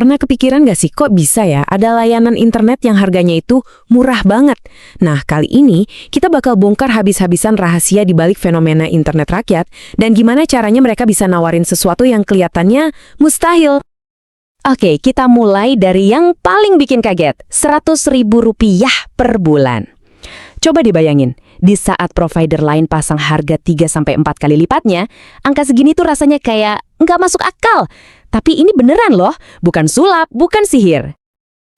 Pernah kepikiran gak sih kok bisa ya ada layanan internet yang harganya itu murah banget? Nah, kali ini kita bakal bongkar habis-habisan rahasia di balik fenomena internet rakyat dan gimana caranya mereka bisa nawarin sesuatu yang kelihatannya mustahil. Oke, kita mulai dari yang paling bikin kaget, Rp100.000 per bulan. Coba dibayangin, di saat provider lain pasang harga 3-4 kali lipatnya, angka segini tuh rasanya kayak nggak masuk akal. Tapi ini beneran loh, bukan sulap, bukan sihir.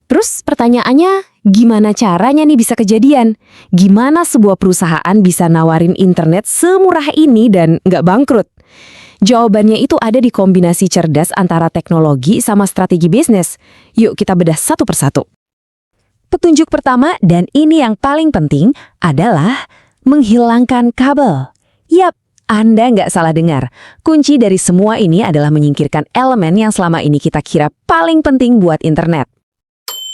Terus pertanyaannya, gimana caranya nih bisa kejadian? Gimana sebuah perusahaan bisa nawarin internet semurah ini dan nggak bangkrut? Jawabannya itu ada di kombinasi cerdas antara teknologi sama strategi bisnis. Yuk kita bedah satu persatu. Petunjuk pertama, dan ini yang paling penting, adalah menghilangkan kabel. Yap, Anda nggak salah dengar. Kunci dari semua ini adalah menyingkirkan elemen yang selama ini kita kira paling penting buat internet.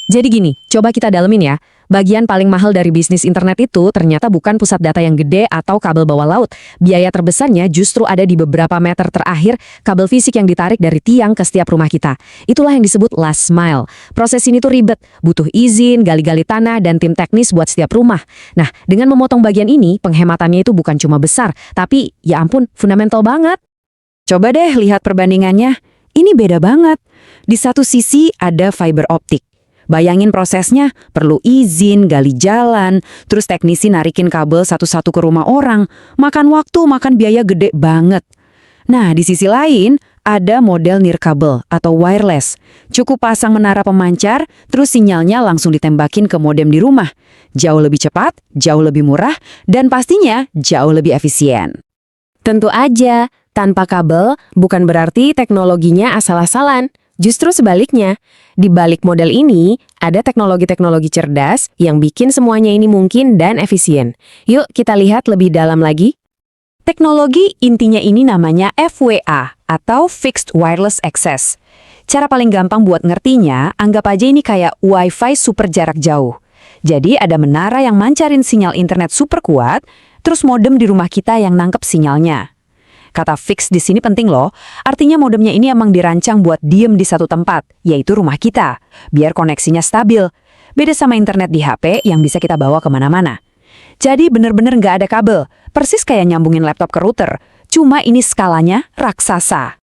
Jadi gini, coba kita dalemin ya. Bagian paling mahal dari bisnis internet itu ternyata bukan pusat data yang gede atau kabel bawah laut. Biaya terbesarnya justru ada di beberapa meter terakhir kabel fisik yang ditarik dari tiang ke setiap rumah kita. Itulah yang disebut last mile. Proses ini tuh ribet, butuh izin, gali-gali tanah, dan tim teknis buat setiap rumah. Nah, dengan memotong bagian ini, penghematannya itu bukan cuma besar, tapi ya ampun, fundamental banget. Coba deh lihat perbandingannya. Ini beda banget. Di satu sisi ada fiber optik. Bayangin prosesnya, perlu izin, gali jalan, terus teknisi narikin kabel satu-satu ke rumah orang, makan waktu, makan biaya gede banget. Nah, di sisi lain, ada model nirkabel atau wireless. Cukup pasang menara pemancar, terus sinyalnya langsung ditembakin ke modem di rumah. Jauh lebih cepat, jauh lebih murah, dan pastinya jauh lebih efisien. Tentu aja, tanpa kabel bukan berarti teknologinya asal-asalan. Justru sebaliknya, di balik model ini, ada teknologi-teknologi cerdas yang bikin semuanya ini mungkin dan efisien. Yuk kita lihat lebih dalam lagi. Teknologi intinya ini namanya FWA, atau Fixed Wireless Access. Cara paling gampang buat ngertinya, anggap aja ini kayak Wi-Fi super jarak jauh. Jadi ada menara yang mancarin sinyal internet super kuat, terus modem di rumah kita yang nangkep sinyalnya. Kata fix di sini penting loh, artinya modemnya ini emang dirancang buat diem di satu tempat, yaitu rumah kita, biar koneksinya stabil. Beda sama internet di HP yang bisa kita bawa kemana-mana. Jadi bener-bener nggak ada kabel, persis kayak nyambungin laptop ke router, cuma ini skalanya raksasa.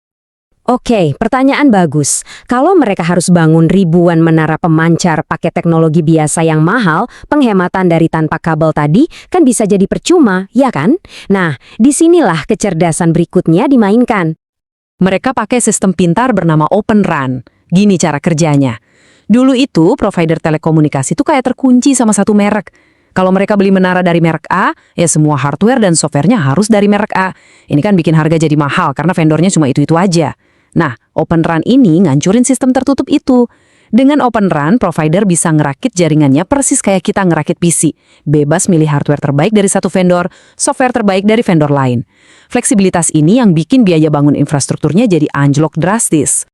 Oke, pertanyaan bagus. Kalau mereka harus bangun ribuan menara pemancar pakai teknologi biasa yang mahal, penghematan dari tanpa kabel tadi kan bisa jadi percuma, ya kan? Nah, disinilah kecerdasan berikutnya dimainkan. Mereka pakai sistem pintar bernama Open RAN. Gini cara kerjanya. Dulu itu, provider telekomunikasi itu kayak terkunci sama satu merek. Kalau mereka beli menara dari merek A, ya semua hardware dan softwarenya harus dari merek A. Ini kan bikin harga jadi mahal karena vendornya cuma itu-itu aja. Nah, Open RAN ini ngancurin sistem tertutup itu. Dengan Open RAN, provider bisa ngerakit jaringannya persis kayak kita ngerakit PC. Bebas milih hardware terbaik dari satu vendor, software terbaik dari vendor lain. Fleksibilitas ini yang bikin biaya bangun infrastrukturnya jadi anjlok drastis.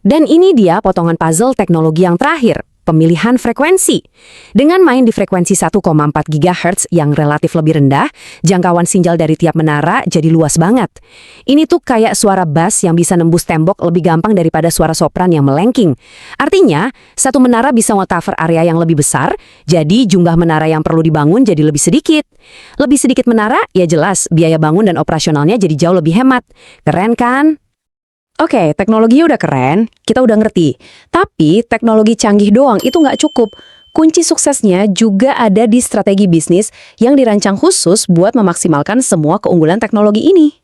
Dan ini dia potongan puzzle teknologi yang terakhir. Pemilihan frekuensi. Dengan main di frekuensi 1,4 GHz yang relatif lebih rendah, jangkauan sinyal dari tiap menara jadi luas banget. Ini tuh kayak suara bass yang bisa nembus tembok lebih gampang daripada suara sopran yang melengking. Artinya, satu menara bisa nge-cover area yang lebih besar, jadi jumlah menara yang perlu dibangun jadi lebih sedikit. Lebih sedikit menara, ya jelas biaya bangun dan operasionalnya jadi jauh lebih hemat. Keren kan? Oke, teknologinya udah keren, kita udah ngerti. Tapi teknologi canggih doang itu nggak cukup. Kunci suksesnya juga ada di strategi bisnis yang dirancang khusus buat memaksimalkan semua keunggulan teknologi ini.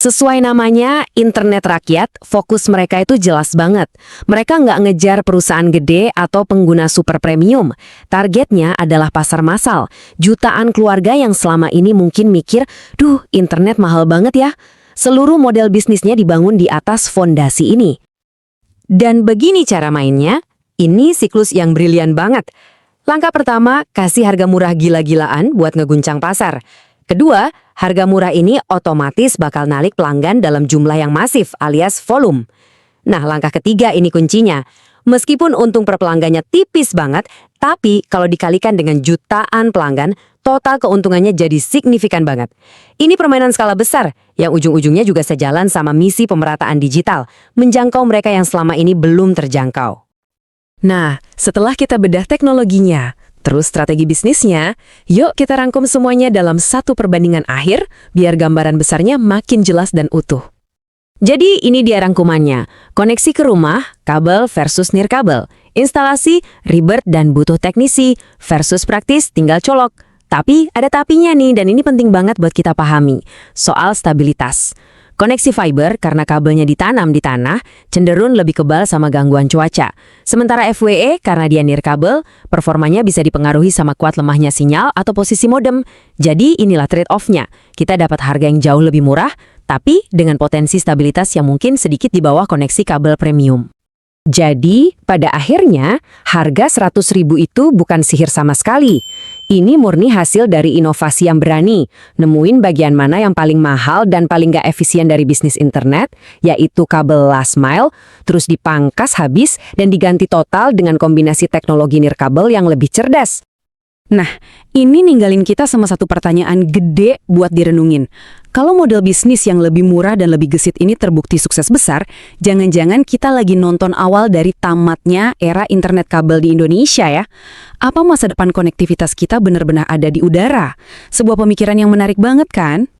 Sesuai namanya, internet rakyat, fokus mereka itu jelas banget. Mereka nggak ngejar perusahaan gede atau pengguna super premium. Targetnya adalah pasar massal. Jutaan keluarga yang selama ini mungkin mikir, duh internet mahal banget ya. Seluruh model bisnisnya dibangun di atas fondasi ini. Dan begini cara mainnya, ini siklus yang brilian banget. Langkah pertama, kasih harga murah gila-gilaan buat ngeguncang pasar. Kedua, harga murah ini otomatis bakal narik pelanggan dalam jumlah yang masif alias volume. Nah, langkah ketiga ini kuncinya. Meskipun untung per pelanggannya tipis banget, Tapi kalau dikalikan dengan jutaan pelanggan, total keuntungannya jadi signifikan banget. Ini permainan skala besar yang ujung-ujungnya juga sejalan sama misi pemerataan digital, menjangkau mereka yang selama ini belum terjangkau. Nah, setelah kita bedah teknologinya, terus strategi bisnisnya, yuk kita rangkum semuanya dalam satu perbandingan akhir, biar gambaran besarnya makin jelas dan utuh. Jadi ini dia rangkumannya, koneksi ke rumah, kabel versus nirkabel, instalasi, ribet dan butuh teknisi, versus praktis, tinggal colok. Tapi ada tapinya nih, dan ini penting banget buat kita pahami, soal stabilitas. Koneksi fiber karena kabelnya ditanam di tanah cenderung lebih kebal sama gangguan cuaca. Sementara FWA karena dia nirkabel, performanya bisa dipengaruhi sama kuat lemahnya sinyal atau posisi modem. Jadi inilah trade-off-nya. Kita dapat harga yang jauh lebih murah, tapi dengan potensi stabilitas yang mungkin sedikit di bawah koneksi kabel premium. Jadi, pada akhirnya, harga 100.000 itu bukan sihir sama sekali. Ini murni hasil dari inovasi yang berani, nemuin bagian mana yang paling mahal dan paling gak efisien dari bisnis internet, yaitu kabel last mile, terus dipangkas habis dan diganti total dengan kombinasi teknologi nirkabel yang lebih cerdas. Nah, ini ninggalin kita sama satu pertanyaan gede buat direnungin. Kalau model bisnis yang lebih murah dan lebih gesit ini terbukti sukses besar, jangan-jangan kita lagi nonton awal dari tamatnya era internet kabel di Indonesia ya? Apa masa depan konektivitas kita benar-benar ada di udara? Sebuah pemikiran yang menarik banget kan?